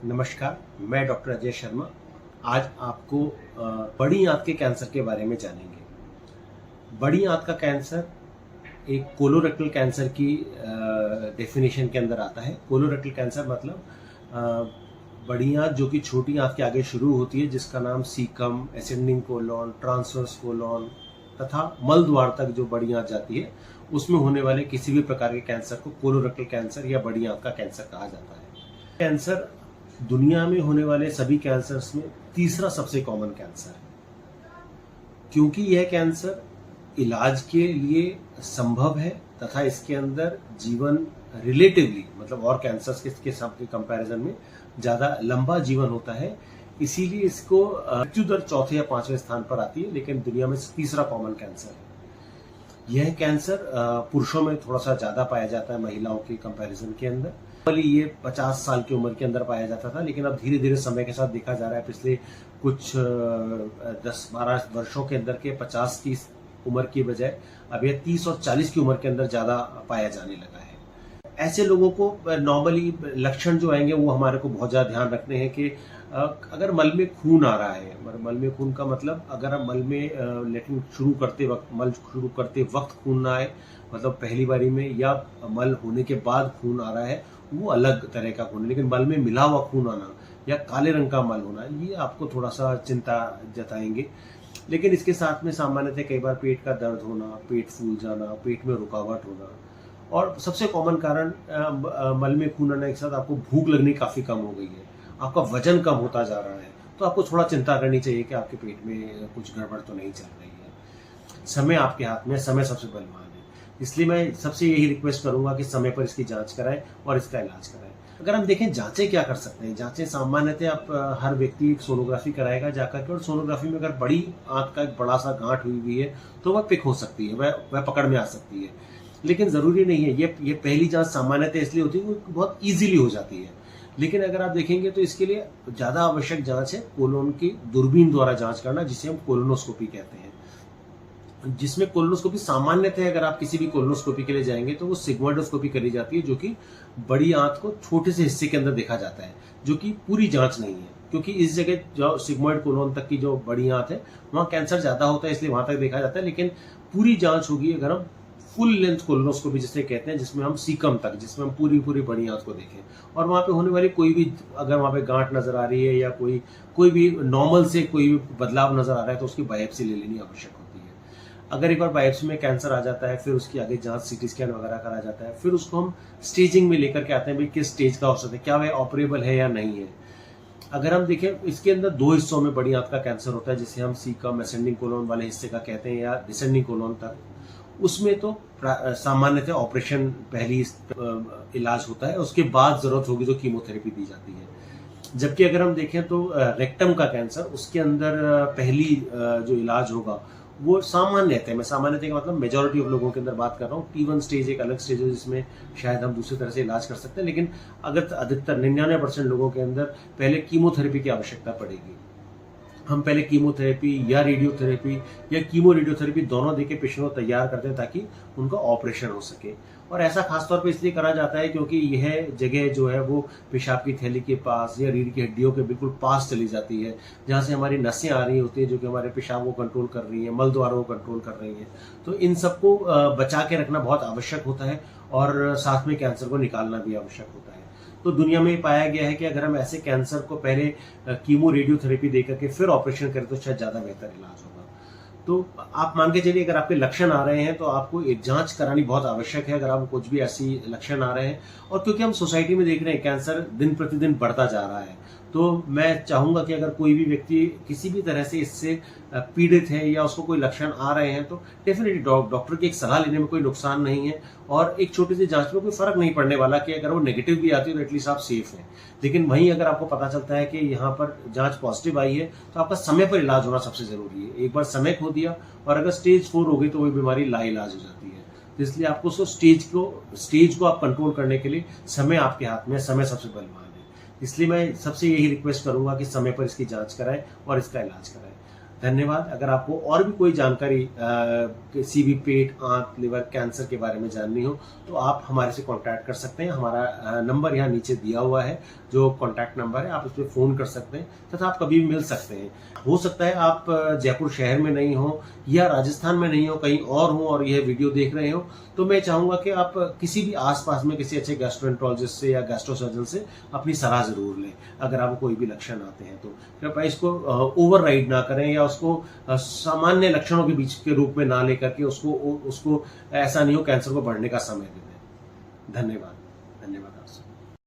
नमस्कार, मैं डॉक्टर अजय शर्मा। आज आपको बड़ी आंत के कैंसर के बारे में जानेंगे। बड़ी आंत का कैंसर एक कोलोरेक्टल कैंसर की डेफिनेशन के अंदर आता है। कोलोरेक्टल कैंसर मतलब बड़ी आंत जो कि छोटी आंत के आगे शुरू होती है, जिसका नाम caecum, ascending colon, transverse colon तथा मल द्वार तक जो बड़ी आंत जाती है, उसमें होने वाले किसी भी प्रकार के कैंसर को कोलोरेक्टल कैंसर या बड़ी आंत का कैंसर कहा जाता है। कैंसर दुनिया में होने वाले सभी कैंसर्स में तीसरा सबसे कॉमन कैंसर है, क्योंकि यह कैंसर इलाज के लिए संभव है तथा इसके अंदर जीवन रिलेटिवली मतलब और कैंसर्स के सब के कंपैरिजन में ज़्यादा लंबा जीवन होता है। इसीलिए इसको मृत्यु दर चौथे या पांचवें स्थान पर आती है, लेकिन दुनिया में तीसरा कॉमन कैंसर है। यह कैंसर पुरुषों में थोड़ा सा ज़्यादा पाया जाता है महिलाओं के कंपैरिजन के अंदर। पहले ये 50 साल की उम्र के अंदर पाया जाता था, लेकिन अब धीरे धीरे समय के साथ देखा जा रहा है पिछले कुछ 10-12 वर्षों के अंदर के 50-30 उम्र की बजाय अब यह 30 और 40 की उम्र के अंदर ज़्यादा पाया जाने लगा है। ऐसे लोगों को नॉर्मली लक्षण जो आएंगे वो हमारे को बहुत ज़्यादा ध्यान रखने हैं कि अगर मल में खून आ रहा है, मल में खून का मतलब अगर हम मल में लेटरिन शुरू करते वक्त खून ना आए, मतलब पहली बारी में या मल होने के बाद खून आ रहा है, वो अलग तरह का खून है। लेकिन मल में मिला हुआ खून आना या काले रंग का मल होना, ये आपको थोड़ा सा चिंता जताएंगे। लेकिन इसके साथ में सामान्यतः कई बार पेट का दर्द होना, पेट फूल जाना, पेट में रुकावट होना, और सबसे कॉमन कारण मल में खून आने के साथ आपको भूख लगनी काफ़ी कम हो गई है, आपका वजन कम होता जा रहा है, तो आपको थोड़ा चिंता करनी चाहिए कि आपके पेट में कुछ गड़बड़ तो नहीं चल रही है। समय आपके हाथ में, समय सबसे बलवान है, इसलिए मैं सबसे यही रिक्वेस्ट करूंगा कि समय पर इसकी जांच कराएं और इसका इलाज कराएं। अगर हम देखें जांचें क्या कर सकते हैं, जांचें सामान्यतः आप हर व्यक्ति सोनोग्राफी कराएगा जाकर के, और सोनोग्राफी में अगर बड़ी आंत का एक बड़ा सा गांठ हुई हुई है तो वह पिक हो सकती है, वह पकड़ में आ सकती है, लेकिन ज़रूरी नहीं है। ये पहली जांच सामान्यतः इसलिए होती है क्योंकि बहुत ईजिली हो जाती है। लेकिन अगर आप देखेंगे तो इसके लिए ज़्यादा आवश्यक जांच है कोलोन की दूरबीन द्वारा जांच करना, जिसे हम कोलोनोस्कोपी कहते हैं। जिसमें कोलोनोस्कोपी सामान्यतः अगर आप किसी भी कोलोनोस्कोपी के लिए जाएंगे तो वो सिग्मोइडोस्कोपी करी जाती है, जो कि बड़ी आंत को छोटे से हिस्से के अंदर देखा जाता है, जो कि पूरी जांच नहीं है। क्योंकि इस जगह जो सिग्मोइड कोलोन तक की जो बड़ी आंत है वहाँ कैंसर ज़्यादा होता है, इसलिए वहाँ तक देखा जाता है। लेकिन पूरी जांच होगी अगर हम फुल लेंथ कोलोनोस्कोपी जिसे कहते हैं, जिसमें हम सीकम तक, जिसमें हम पूरी बड़ी आंत को देखें, और वहाँ पे होने वाली कोई भी, अगर वहाँ पे गांठ नजर आ रही है या कोई भी नॉर्मल से कोई भी बदलाव नजर आ रहा है तो उसकी बायोप्सी ले लेनी आवश्यक होती है। अगर एक बार बायोप्सी में कैंसर आ जाता है, फिर उसकी आगे जांच सीटी स्कैन वगैरह करा जाता है, फिर उसको हम स्टेजिंग में लेकर के आते हैं, भाई किस स्टेज का औसत है, क्या वह ऑपरेबल है या नहीं है। अगर हम देखें इसके अंदर 2 हिस्सों में बड़ी आंत का कैंसर होता है, जिसे हम सीकम एसेंडिंग कोलोन वाले हिस्से का कहते हैं या डिसेंडिंग कोलोन तक। उसमें तो सामान्यतः ऑपरेशन पहली इलाज होता है, उसके बाद जरूरत होगी तो कीमोथेरेपी दी जाती है। जबकि अगर हम देखें तो रेक्टम का कैंसर, उसके अंदर पहली जो इलाज होगा वो सामान्यतः, मैं सामान्यतः का मतलब मेजॉरिटी ऑफ लोगों के अंदर बात कर रहा हूँ, T1 स्टेज एक अलग स्टेज है जिसमें शायद हम दूसरी तरह से इलाज कर सकते हैं, लेकिन अगर अधिकतर 99% लोगों के अंदर पहले कीमोथेरेपी की आवश्यकता पड़ेगी। हम पहले कीमोथेरेपी या रेडियोथेरेपी या कीमो रेडियोथेरेपी दोनों देके पेशेंट को तैयार करते हैं ताकि उनका ऑपरेशन हो सके। और ऐसा खासतौर पर इसलिए करा जाता है क्योंकि यह जगह जो है वो पेशाब की थैली के पास या रीढ़ की हड्डियों के बिल्कुल पास चली जाती है, जहाँ से हमारी नसें आ रही होती है जो कि हमारे पेशाब को कंट्रोल कर रही हैं, मल द्वारों को कंट्रोल कर रही हैं। तो इन सबको बचा के रखना बहुत आवश्यक होता है, और साथ में कैंसर को निकालना भी आवश्यक होता है। तो दुनिया में पाया गया है कि अगर हम ऐसे कैंसर को पहले कीमो रेडियोथेरेपी देकर के फिर ऑपरेशन करें तो शायद ज़्यादा बेहतर इलाज होगा। तो आप मान के चलिए अगर आपके लक्षण आ रहे हैं तो आपको एक जांच करानी बहुत आवश्यक है, अगर आपको कुछ भी ऐसी लक्षण आ रहे हैं। और क्योंकि हम सोसाइटी में देख रहे हैं कैंसर दिन प्रतिदिन बढ़ता जा रहा है, तो मैं चाहूंगा कि अगर कोई भी व्यक्ति किसी भी तरह से इससे पीड़ित है या उसको कोई लक्षण आ रहे हैं तो डेफिनेटली डॉक्टर की एक सलाह लेने में कोई नुकसान नहीं है, और एक छोटी सी जांच में कोई फर्क नहीं पड़ने वाला कि अगर वो नेगेटिव भी आती है तो एटलीस्ट आप सेफ हैं। लेकिन वहीं अगर आपको पता चलता है कि यहाँ पर जांच पॉजिटिव आई है तो आपका समय पर इलाज होना सबसे जरूरी है। एक बार समय खो दिया और अगर स्टेज 4 हो गई तो वही बीमारी लाइलाज हो जाती है। तो इसलिए आपको उसको स्टेज को आप कंट्रोल करने के लिए समय आपके हाथ में, समय सबसे बलवान है। इसलिए मैं सबसे यही रिक्वेस्ट करूंगा कि समय पर इसकी जांच कराएं और इसका इलाज कराएं। धन्यवाद। अगर आपको और भी कोई जानकारी किसी भी पेट, आंत, लिवर कैंसर के बारे में जाननी हो तो आप हमारे से कांटेक्ट कर सकते हैं। हमारा नंबर यहाँ नीचे दिया हुआ है, जो कांटेक्ट नंबर है, आप उस पर फ़ोन कर सकते हैं तथा आप कभी भी मिल सकते हैं। हो सकता है आप जयपुर शहर में नहीं हो या राजस्थान में नहीं हो, कहीं और हो और यह वीडियो देख रहे हो, तो मैं चाहूँगा कि आप किसी भी आसपास में किसी अच्छे गैस्ट्रोएंटरोलॉजिस्ट से या गैस्ट्रोसर्जन से अपनी सलाह ज़रूर लें अगर आपको कोई भी लक्षण आते हैं तो। कृपया इसको ओवरराइड ना करें या उसको सामान्य लक्षणों के बीच के रूप में ना लेकर के उसको ऐसा नहीं हो कैंसर को बढ़ने का समय दे दें। धन्यवाद। धन्यवाद।